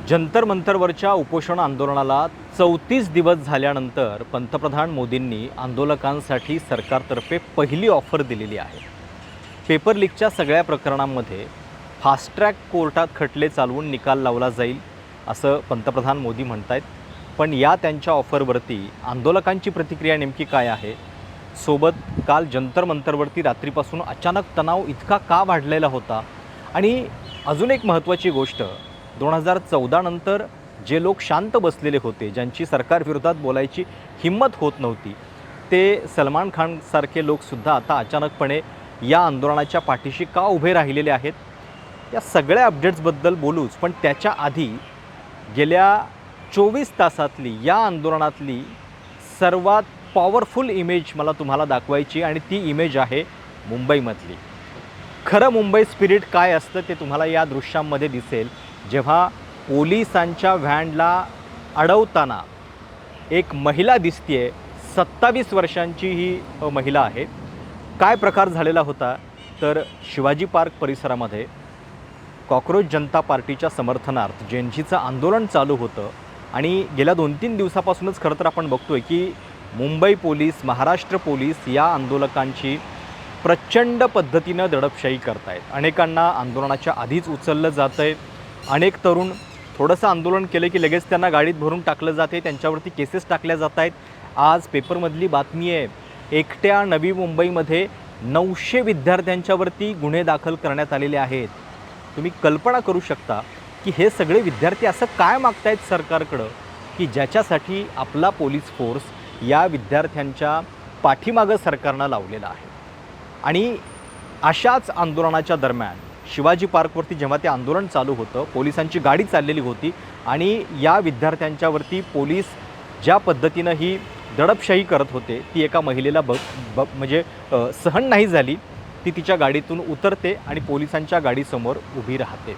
जंतर मंतरवरच्या उपोषण आंदोलनाला 34 दिवस झाल्यानंतर पंतप्रधान मोदींनी आंदोलकांसाठी सरकारतर्फे पहिली ऑफर दिलेली आहे। पेपर लीकच्या सगळ्या प्रकरणांमध्ये फास्ट ट्रॅक कोर्टात खटले चालवून निकाल लावला जाईल असं पंतप्रधान मोदी म्हणतायत। पण या त्यांच्या ऑफरवरती आंदोलकांची प्रतिक्रिया नेमकी काय आहे? सोबत काल जंतर मंतरवरती रात्रीपासून अचानक तणाव इतका का वाढलेला होता? आणि अजून एक महत्त्वाची गोष्ट, 2014 नंतर जे लोक शांत बसलेले होते, ज्यांची सरकारविरोधात बोलायची हिम्मत होत नव्हती, ते सलमान खान सारखे लोकसुद्धा आता अचानकपणे या आंदोलनाच्या पाठीशी का उभे राहिलेले आहेत? या सगळ्या अपडेट्सबद्दल बोलूच, पण त्याच्या आधी गेल्या 24 तासातली या आंदोलनातली सर्वात पॉवरफुल इमेज मला तुम्हाला दाखवायची, आणि ती इमेज आहे मुंबईमधली। खरं मुंबई स्पिरिट काय असतं ते तुम्हाला या दृश्यांमध्ये दिसेल, जेव्हा पोलिसांच्या व्हॅनला अडवताना एक महिला दिसते। 27 वर्षांची ही महिला आहे। काय प्रकार झालेला होता तर शिवाजी पार्क परिसरामध्ये कॉकरोच जनता पार्टीच्या समर्थनार्थ जेएनजीचं आंदोलन चालू होतं, आणि गेल्या 2-3 दिवसापासूनच खरं तर आपण बघतोय की मुंबई पोलीस, महाराष्ट्र पोलीस या आंदोलकांची प्रचंड पद्धतीनं दडपशाही करतायत। अनेकांना आंदोलनाच्या आधीच उचललं जातंय। अनेक तरुण थोडंसं आंदोलन केलं की लगेच त्यांना गाडीत भरून टाकलं जाते, त्यांच्यावरती केसेस टाकल्या जात आहेत। आज पेपरमधली बातमी आहे, एकट्या नवी मुंबईमध्ये 900 विद्यार्थ्यांच्यावरती गुन्हे दाखल करण्यात आलेले आहेत। तुम्ही कल्पना करू शकता की हे सगळे विद्यार्थी असं काय मागतायत सरकारकडं की ज्याच्यासाठी आपला पोलीस फोर्स या विद्यार्थ्यांच्या पाठीमागं सरकारनं लावलेला आहे। आणि अशाच आंदोलनाच्या दरम्यान शिवाजी पार्कवरती जेव्हा ते आंदोलन चालू होतं, पोलिसांची गाडी चाललेली होती, आणि या विद्यार्थ्यांच्यावरती पोलीस ज्या पद्धतीनं ही दडपशाही करत होते ती एका महिलेला म्हणजे सहन नाही झाली। ती तिच्या गाडीतून उतरते आणि पोलिसांच्या गाडीसमोर उभी राहते।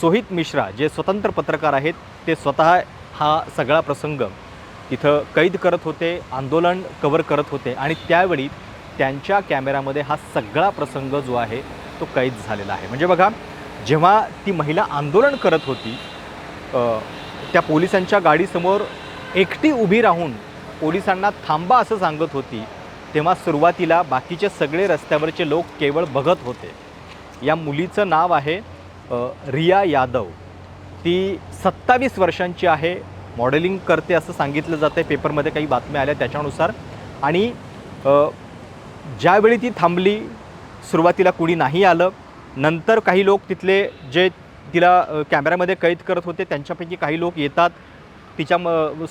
सोहित मिश्रा जे स्वतंत्र पत्रकार आहेत, ते स्वतः हा सगळा प्रसंग तिथं कैद करत होते, आंदोलन कव्हर करत होते, आणि त्यावेळी त्यांच्या कॅमेऱ्यामध्ये हा सगळा प्रसंग जो आहे तो कैद झालेला आहे। म्हणजे बघा, जेव्हा ती महिला आंदोलन करत होती, त्या पोलिसांच्या गाडीसमोर एकटी उभी राहून पोलिसांना थांबा असं सांगत होती, तेव्हा सुरुवातीला बाकीचे सगळे रस्त्यावरचे लोक केवळ बघत होते। या मुलीचं नाव आहे रिया यादव। ती 27 वर्षांची आहे, मॉडेलिंग करते असं सांगितलं जातं आहे, पेपरमध्ये काही बातम्या आल्या त्याच्यानुसार। आणि ज्यावेळी ती थांबली, सुरुवातीला कुणी नाही आलं। नंतर काही लोक तिथले जे तिला कॅमेऱ्यामध्ये कैद करत होते त्यांच्यापैकी काही लोक येतात, तिच्या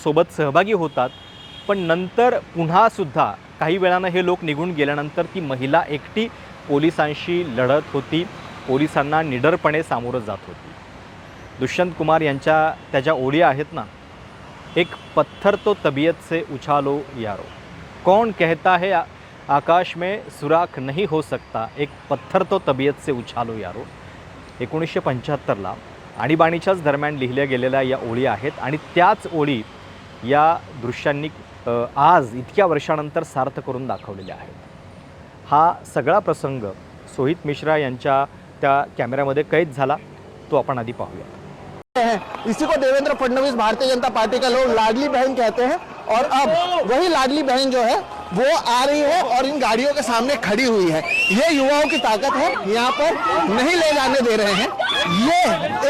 सोबत सहभागी होतात। पण नंतर पुन्हासुद्धा काही वेळानं हे लोक निघून गेल्यानंतर ती महिला एकटी पोलिसांशी लढत होती, पोलिसांना निडरपणे सामोरं जात होती। दुष्यंत कुमार यांच्या त्याच्या ओळी आहेत ना, एक पत्थर तो तबीयत से उछालो यारो, कौन कहता है आकाश में सुराख नहीं हो सकता, एक पत्थर तो तबीयत से उछालो यारो। 1975ला आणीबाणीच्याच दरम्यान लिहिल्या गेलेल्या या ओळी आहेत, आणि त्याच ओळी या दृश्यांनी आज इतक्या वर्षानंतर सार्थ करून दाखवलेल्या आहेत। हा सगळा प्रसंग सोहित मिश्रा यांच्या त्या कॅमेऱ्यामध्ये कैद झाला, तो आपण आधी पाहूया। इसी को देवेंद्र फडणवीस भारतीय जनता पार्टी का लोग लाडली बहन कहते हैं, और अब वही लाडली बहन जो है वो आ रही है और इन गाड़ियों के सामने खड़ी हुई है। ये युवाओं की ताकत है, यहाँ पर नहीं ले जाने दे रहे हैं। ये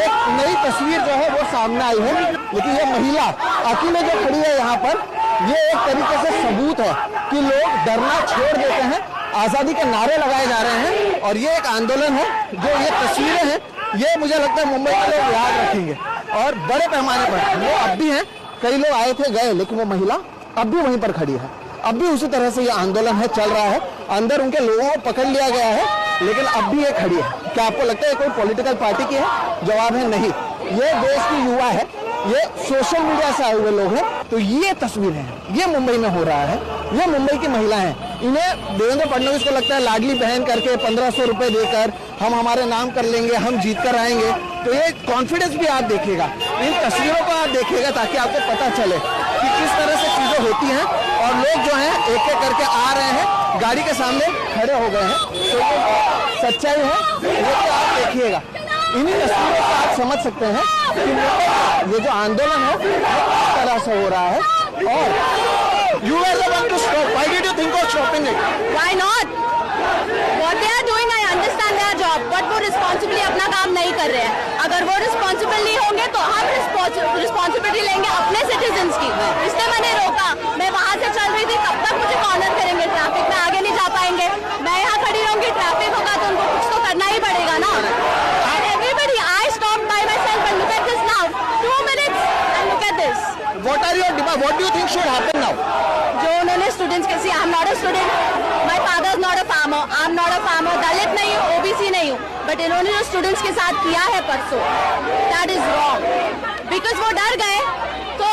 एक नई तस्वीर जो है वो सामने आई है, लेकिन ये महिला अकेले जो खड़ी है यहाँ पर, ये एक तरीके से सबूत है कि लोग डरना छोड़ देते हैं, आज़ादी के नारे लगाए जा रहे हैं, और ये एक आंदोलन है। जो ये तस्वीरें हैं ये मुझे लगता है मुंबई के लोग याद रखेंगे, और बड़े पैमाने पर वो अब भी हैं। कई लोग आए थे गए, लेकिन वो महिला अब भी वहीं पर खड़ी है। अब भी उसी तरह से ये आंदोलन है, चल रहा है। अंदर उनके लोगों को पकड़ लिया गया है, लेकिन अब भी ये खड़ी है। क्या आपको लगता है कोई पॉलिटिकल पार्टी की है? जवाब है नहीं, ये देश की युवा है, ये सोशल मीडिया से आए हुए लोग हैं। तो ये तस्वीरें हैं, ये मुंबई में हो रहा है, ये मुंबई की महिला हैं। इन्हें देवेंद्र फडणवीस को लगता है लाडली बहन करके 1500 रुपए देकर हम हमारे नाम कर लेंगे, हम जीत कर आएंगे। तो ये कॉन्फिडेंस भी आप देखिएगा, इन तस्वीरों को आप देखिएगा, ताकि आपको पता चले कि किस तरह से चीजें होती हैं। और लोग जो हैं एक एक करके आ रहे हैं, गाड़ी के सामने खड़े हो गए हैं। तो ये सच्चाई है, ये तो आप देखिएगा। इन्हीं तस्वीरों से आप समझ सकते हैं कि ये जो आंदोलन है वो किस तरह से हो रहा है। और you are the one to stop, why did you think of stopping it? Why not? What they are doing, I understand their job, but वो रिस्पॉन्सिबली अपना काम नहीं कर रहे हैं। अगर वो रिस्पॉन्सिबल नहीं होंगे तो हम रिस्पॉन्सिबिलिटी लेंगे अपने सिटीजन्स की। इसलिए मैंने रोका, मैं वहाँ से चल रही थी, कब तक मुझे कॉर्नर करेंगे, ट्रैफिक में आगे नहीं जा पाएंगे। मैं यहाँ खड़ी रहूंगी, ट्रैफिक होगा तो उनको कुछ तो करना ही पड़ेगा ना। And everybody, I stopped by myself and look at this now, 2 minutes and look at this. What are your demand? What do you think should happen now? जो उन्होंने स्टूडेंट्स के, I am not a student, my father is not a farmer, I am not a farmer, Dalit नहीं हूँ, OBC नहीं हूँ, but इन्होंने जो students के साथ किया है परसों, दैट इज रॉन्ग। बिकॉज वो डर गए तो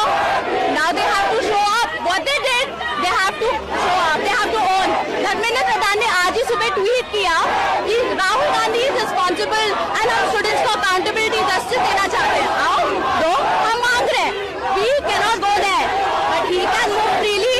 now they have to show up what they did, they have to show up, they have to own. Dharmendra Pradhan ने आज ही सुबह ट्वीट किया कि Rahul Gandhi is responsible and हम स्टूडेंट्स को अकाउंटेबिलिटी जस्टिस देना चाहते हैं। आओ दो, हम मांग रहे हैं, we cannot go there but he can move freely,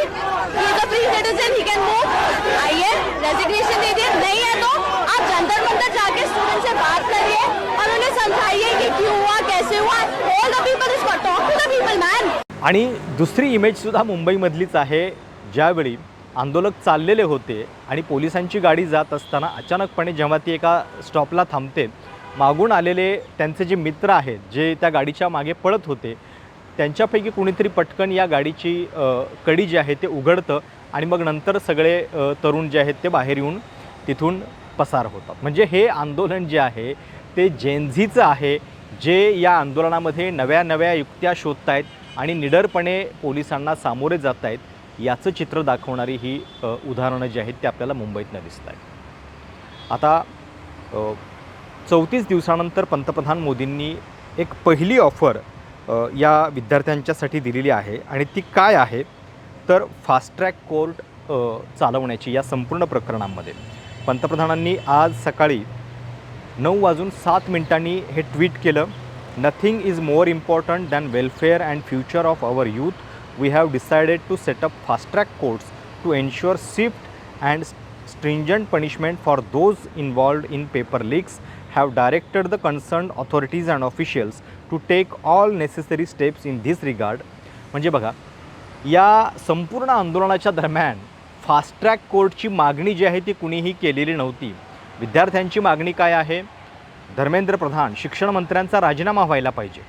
he is a free citizen, he can move। आइए रेजिग्नेशन दे दिए, नहीं है तो आप जंतर मंतर जाके स्टूडेंट से बात करिए और उन्हें समझाइए कि क्यों हुआ, कैसे हुआ। All the people is talk to the people man. आणि दुसरी इमेजसुद्धा मुंबईमधलीच आहे, ज्यावेळी आंदोलक चाललेले होते आणि पोलिसांची गाडी जात असताना अचानकपणे जेव्हा ती एका स्टॉपला थांबते, मागून आलेले त्यांचे जे मित्र आहेत जे त्या गाडीच्या मागे पळत होते, त्यांच्यापैकी कुणीतरी पटकन या गाडीची कडी जी आहे ते उघडतं आणि मग नंतर सगळे तरुण जे आहेत ते बाहेर येऊन तिथून पसार होतात। म्हणजे हे आंदोलन जे आहे ते जेनझीचं आहे, जे या आंदोलनामध्ये नव्या नव्या युक्त्या शोधत आहेत आणि निडरपणे पोलिसांना सामोरे जात आहेत, याचं चित्र दाखवणारी ही उदाहरणं जी आहेत ते आपल्याला मुंबईतनं दिसत आहेत। आता 34 दिवसानंतर पंतप्रधान मोदींनी एक पहिली ऑफर या विद्यार्थ्यांच्यासाठी दिलेली आहे आणि ती काय आहे तर फास्ट ट्रॅक कोर्ट चालवण्याची या संपूर्ण प्रकरणामध्ये पंतप्रधानांनी आज सकाळी 9:07 हे ट्विट केलं। Nothing is more important than welfare and future of our youth, we have decided to set up fast track courts to ensure swift and stringent punishment for those involved in paper leaks, have directed the concerned authorities and officials to take all necessary steps in this regard। म्हणजे बघा, या संपूर्ण आंदोलनाच्या दरम्यान fast track कोर्टची मागणी जी आहे ती कुणीही केलेली नव्हती। विद्यार्थ्यांची मागणी काय आहे? धर्मेंद्र प्रधान, शिक्षण मंत्र्यांचा राजीनामा व्हायला पाहिजे।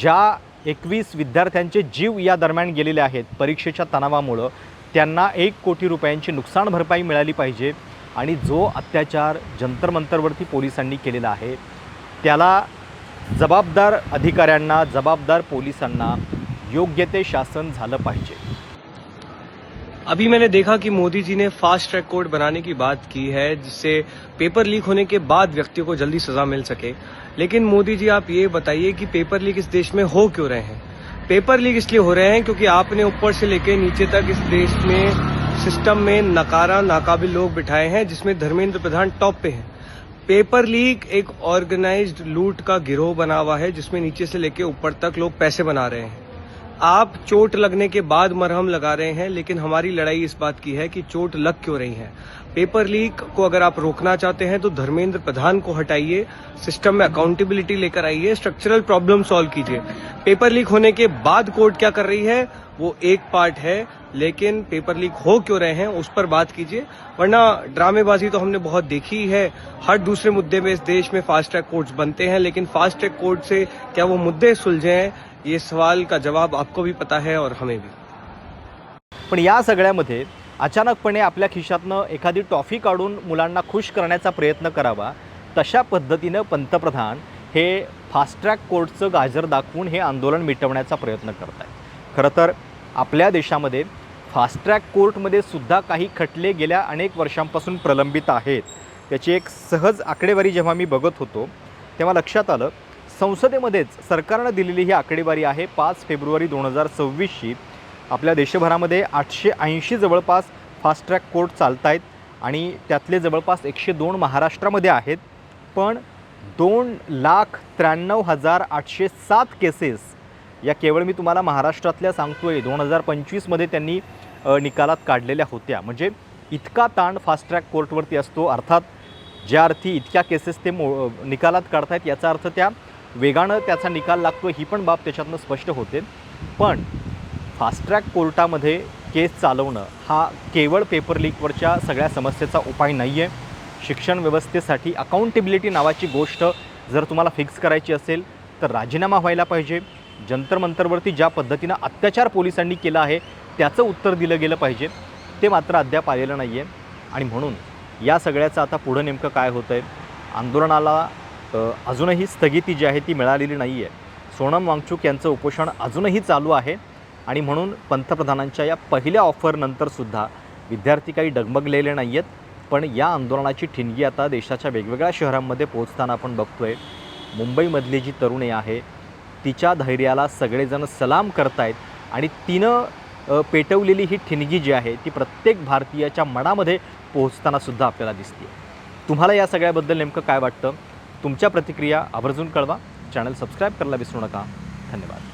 ज्या 21 विद्यार्थ्यांचे जीव या दरम्यान गेलेले आहेत परीक्षेच्या तणावामुळं, त्यांना 1 कोटी रुपयांची नुकसान भरपाई मिळाली पाहिजे आणि जो अत्याचार जंतर मंतरवरती पोलिसांनी केलेला आहे त्याला जबाबदार अधिकाऱ्यांना, जबाबदार पोलिसांना योग्य ते शासन झालं पाहिजे। अभी मैंने देखा कि मोदी जी ने फास्ट ट्रैक कोर्ट बनाने की बात की है जिससे पेपर लीक होने के बाद व्यक्तियों को जल्दी सजा मिल सके, लेकिन मोदी जी आप ये बताइए कि पेपर लीक इस देश में हो क्यों रहे हैं? पेपर लीक इसलिए हो रहे हैं क्योंकि आपने ऊपर से लेकर नीचे तक इस देश में सिस्टम में नकारा नाकाबिल लोग बिठाए हैं, जिसमें धर्मेंद्र प्रधान टॉप पे हैं। पेपर लीक एक ऑर्गेनाइज्ड लूट का गिरोह बना हुआ है जिसमें नीचे से लेकर ऊपर तक लोग पैसे बना रहे हैं। आप चोट लगने के बाद मरहम लगा रहे हैं, लेकिन हमारी लड़ाई इस बात की है कि चोट लग क्यों रही है। पेपर लीक को अगर आप रोकना चाहते हैं तो धर्मेंद्र प्रधान को हटाइए, सिस्टम में अकाउंटेबिलिटी लेकर आइए, स्ट्रक्चरल प्रॉब्लम सॉल्व कीजिए। पेपर लीक होने के बाद कोर्ट क्या कर रही है वो एक पार्ट है, लेकिन पेपर लीक हो क्यों रहे हैं उस पर बात कीजिए, वरना ड्रामेबाजी तो हमने बहुत देखी है। हर दूसरे मुद्दे में इस देश में फास्ट ट्रैक कोर्ट्स बनते हैं, लेकिन फास्ट ट्रैक कोर्ट से क्या वो मुद्दे सुलझे हैं, ये सवाल का जवाब आपको भी पता है और हमें भी। पण या सगळ्यामध्ये अचानकपणे आपल्या खिशातनं एखादी टॉफी काढून मुलांना खुश करण्याचा प्रयत्न करावा, तशा पद्धतीनं पंतप्रधान हे फास्ट ट्रॅक कोर्टचं गाजर दाखवून हे आंदोलन मिटवण्याचा प्रयत्न करत आहेत। खरं तर आपल्या देशामध्ये फास्ट ट्रॅक कोर्टमध्ये सुद्धा काही खटले गेल्या अनेक वर्षांपासून प्रलंबित आहेत। त्याची एक सहज आकडेवारी जेव्हा मी बघत होतो तेव्हा लक्षात आलं, संसदेमध्येच सरकारनं दिलेली ही आकडेवारी आहे 5 फेब्रुवारी 2026ची। आपल्या देशभरामध्ये 880 जवळपास फास्ट ट्रॅक कोर्ट चालत आहेत आणि त्यातले जवळपास 102 महाराष्ट्रामध्ये आहेत। पण 2,93,807 केसेस या केवळ मी तुम्हाला महाराष्ट्रातल्या सांगतोय 2025मध्ये त्यांनी निकालात काढलेल्या होत्या। म्हणजे इतका ताण फास्ट ट्रॅक कोर्टवरती असतो। अर्थात ज्या अर्थी इतक्या केसेस ते निकालात काढतायत याचा अर्थ त्या वेगानं त्याचा निकाल लागतो ही पण बाब त्याच्यातनं स्पष्ट होते. पण फास्ट ट्रॅक कोर्टामध्ये केस चालवणं हा केवळ पेपर लीकवरच्या सगळ्या समस्येचा उपाय नाही आहे. शिक्षण व्यवस्थेसाठी अकाउंटेबिलिटी नावाची गोष्ट जर तुम्हाला फिक्स करायची असेल तर राजीनामा व्हायला पाहिजे. जंतर मंतरवरती ज्या पद्धतीनं अत्याचार पोलिसांनी केला आहे त्याचं उत्तर दिलं गेलं पाहिजे. ते मात्र अद्याप आलेलं नाही आहे. आणि म्हणून या सगळ्याचं आता पुढं नेमकं काय होतं आहे, आंदोलनाला अजूनही स्थगिती जी आहे ती मिळालेली नाही आहे. सोनम वांगचुक यांचं उपोषण अजूनही चालू आहे. आणि म्हणून पंतप्रधानांच्या या पहिल्या ऑफरनंतरसुद्धा विद्यार्थी काही डगमगलेले नाही आहेत. पण या आंदोलनाची ठिणगी आता देशाच्या वेगवेगळ्या शहरांमध्ये पोहोचताना आपण बघतो आहे. मुंबईमधली जी तरुणी आहे तिच्या धैर्याला सगळेजण सलाम करतायत आणि तिनं पेटवलेली ही ठिणगी जी आहे ती प्रत्येक भारतीयाच्या मनामध्ये पोहोचतानासुद्धा आपल्याला दिसते. तुम्हाला या सगळ्याबद्दल नेमकं काय वाटतं? तुमच्या प्रतिक्रिया आवर्जून कळवा. चॅनल सबस्क्राईब करायला विसरू नका. धन्यवाद.